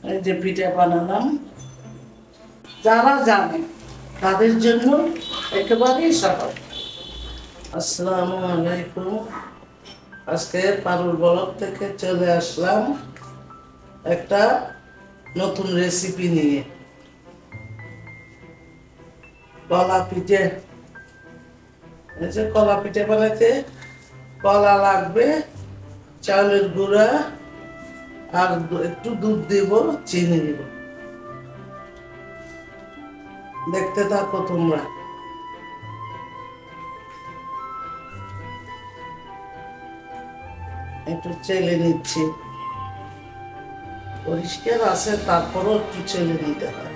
এই যে পিঠা বানালাম, যারা জানে তাদের জন্য একেবারেই সহজ। আসসালামু আলাইকুম। আজকে পারুল ব্লগ থেকে চলে আসলাম একটা নতুন রেসিপি নিয়ে। কলা পিঠে। এই যে কলা পিঠে বানাতে কলা লাগবে, চাউলের গুঁড়া আর একটু দুধ দিব, চিনি দিব। দেখতে থাকো তোমরা। একটু চেলে নিচ্ছি, পরিষ্কার আছে তারপরও একটু চেলে নিতে হয়।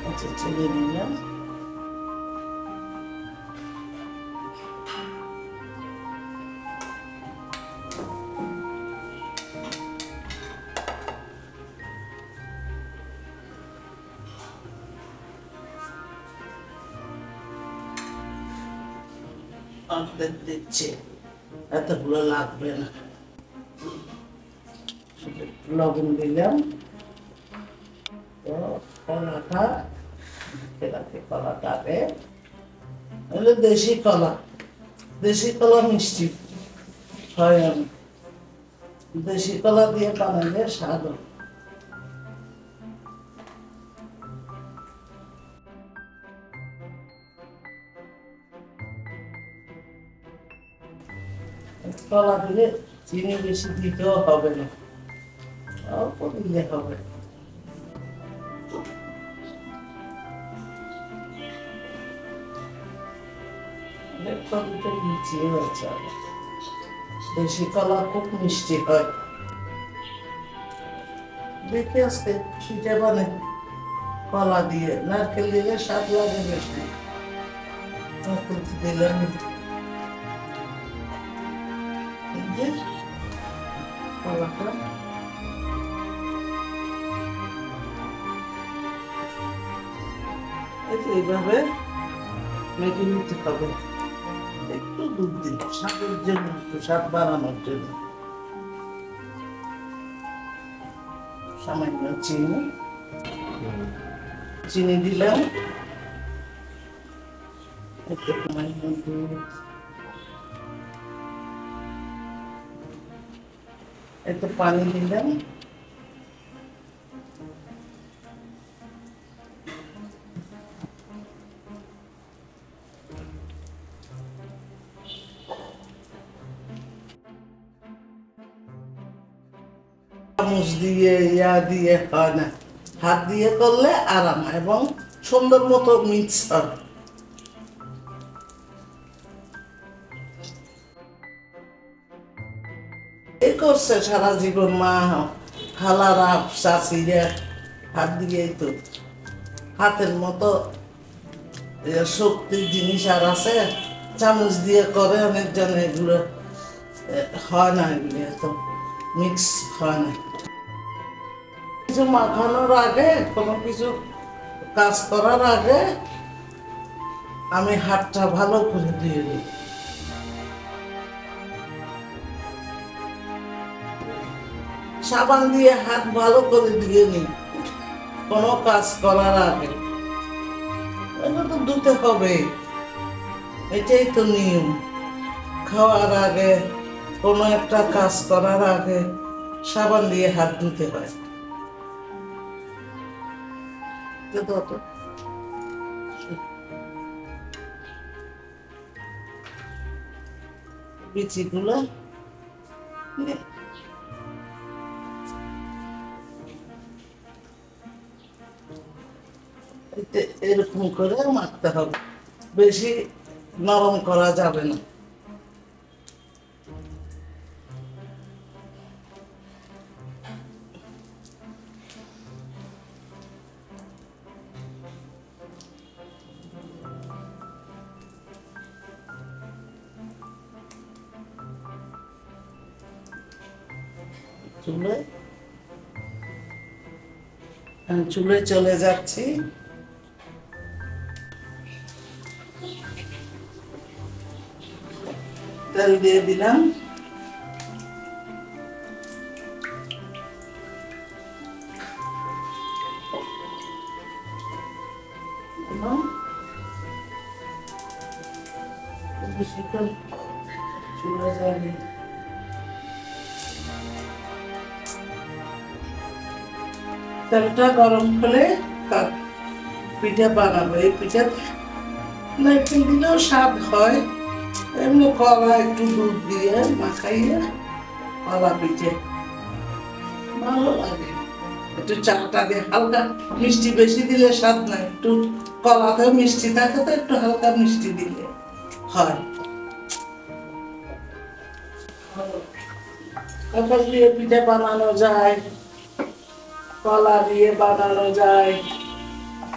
আচ্ছা, চেলে নিলাম। অর্ধেক দিচ্ছি, এতগুলো লাগবে না। লবণ দিলাম। তো কলাটা কলাটাকে, হলো দেশি কলা। দেশি কলা মিষ্টি হয়, আমি দেশি কলা দিয়ে বানাইলে স্বাদ হয়। কলা দিলে চিনি বেশি দিতেও হবে না, অল্প দিলে হবে। দেশি কলা খুব মিষ্টি হয়। দেখে আজকে পিঠে বানাই কলা দিয়ে, নারকেল দিলে স্বাদ লাগে বেশি। নারকেল দিলাম। কলাটা এইভাবে মেখে নিতে হবে। একটু দুধ দিন স্বাদের জন্য, একটু স্বাদ বাড়ানোর জন্য। সামান্য চিনি চিনি দিলাম, একটু সামান্য দুধ, একটু পানি দিলাম। চামচ দিয়ে দিয়ে হয় না, হাত দিয়ে করলে আরাম এবং সুন্দর মতো মিক্স হয়। এই করছে সারা জীবন মা, খালারা, চাষিরা হাত দিয়েই তো। হাতের মতো শক্তির জিনিস আর আছে? চামচ দিয়ে করে অনেকজন, এগুলো হয় না, এগুলো এত মিক্স হয় না। কিছু মাখানোর আগে, কোনো কিছু কাজ করার আগে আমি হাতটা ভালো করে দিয়ে দিই। সাবান দিয়ে হাত ভালো করে দিয়ে নিই কোনো কাজ করার আগে। এটা তো ধুতে হবে, এটাই তো নিয়ম। খাওয়ার আগে, কোনো একটা কাজ করার আগে সাবান দিয়ে হাত ধুতে হয়। বিচিগুলো এরকম করে মাখতে হবে, বেশি নরম করা যাবে না। চুলে চুলে চলে যাচ্ছি। তেল দিয়ে দিলাম। চুলে যাবে। তেলটা গরম হলে পিঠা বানাবো। এই পিঠা নারকেল দিলেও স্বাদ হয়, এমনি কলা একটু দুধ দিয়ে মাখাইয়ে কলা পিঠে ভালো লাগে। একটু চাটা দিয়ে হালকা মিষ্টি বেশি দিলে স্বাদ না, একটু কলাতেও মিষ্টি থাকে তো একটু হালকা মিষ্টি দিলে হয়। কাঁঠাল দিয়ে পিঠে বানানো যায়, কলা দিয়ে বানানো যায়,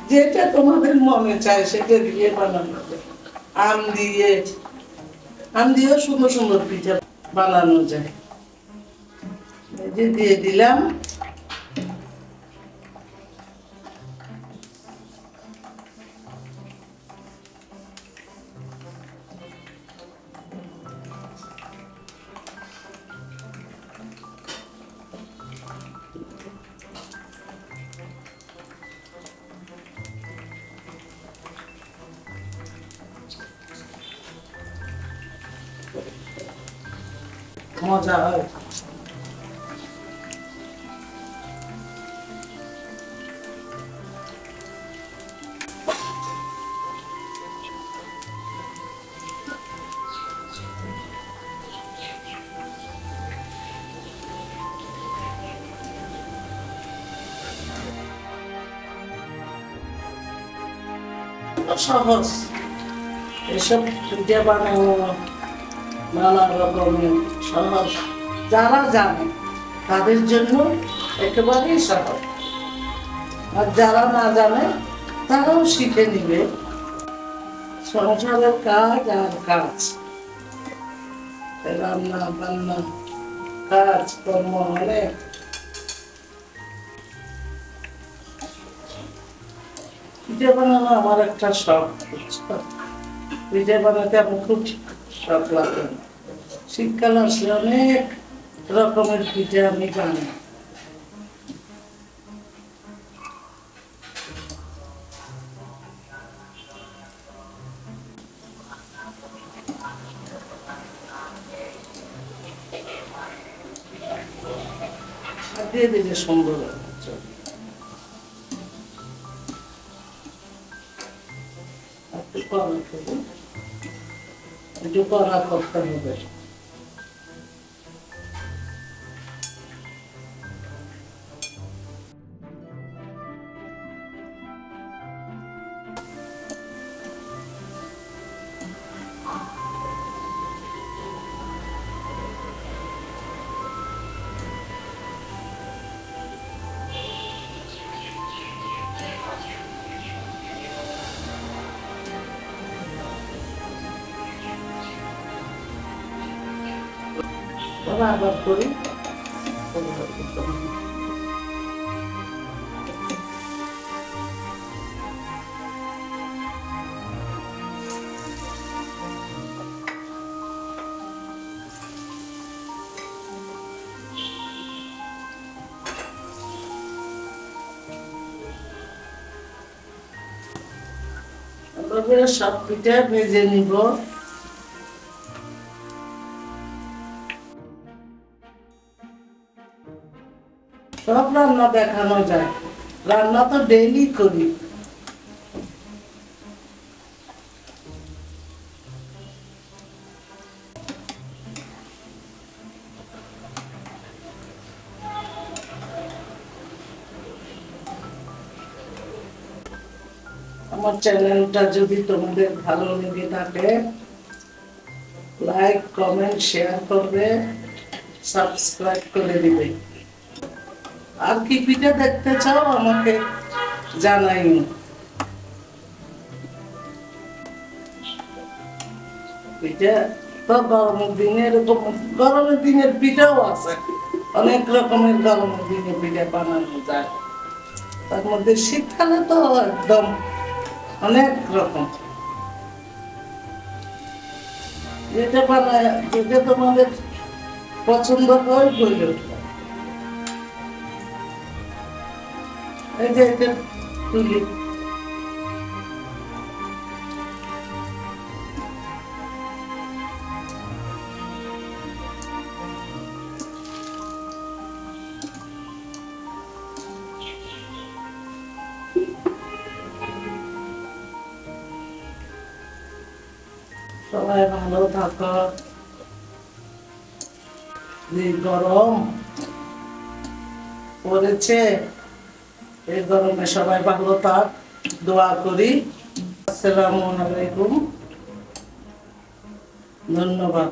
যেটা তোমাদের মনে চায় সেটা দিয়ে বানানো যায়। আম দিয়েও সুন্দর সুন্দর পিঠা বানানো যায়। এই যে দিয়ে দিলাম। মজা হয়। সহজ এসব পিঠে বানানো, নানা রকমের সহজ। যারা জানে তাদের জন্য একেবারেই সহজ, আর যারা না জানে তারাও শিখে নিবে। সংসারের কাজ আর কাজ, রান্না বান্না কাজ কর্ম অনেক। পিঠে বানানো আমার একটা শখ। পিঠে বানাতে আমার খুব শখ লাগে। শীতকাল আসলে অনেক রকমের পিঠে আমি বানাই। দিয়ে দিলে সুন্দর একটু কড়া করতে হবে। আবার করি। সব পিঠা ভেজে নিব। সব রান্না দেখানো যায়, রান্না তো ডেইলি করি। আমার চ্যানেলটা যদি তোমাদের ভালো লেগে থাকে, লাইক কমেন্ট শেয়ার করবে, সাবস্ক্রাইব করে দিবে। আর কি পিঠা দেখতে চাও আমাকে জানাই। পিঠা তো গরমের দিনের পিঠাও আছে, অনেক রকমের গরমের দিনে পিঠা বানানো যায়। তার মধ্যে শীতকালে তো একদম অনেক রকম। যেটা বানায়, যেটা তোমাদের পছন্দ হয় বললো। এই যে এটা তুলি। সবাই ভালো থাকো। যে গরম পড়েছে, এই গরমে সবাই ভালো থাক, দোয়া করি। আসসালামু আলাইকুম, ধন্যবাদ।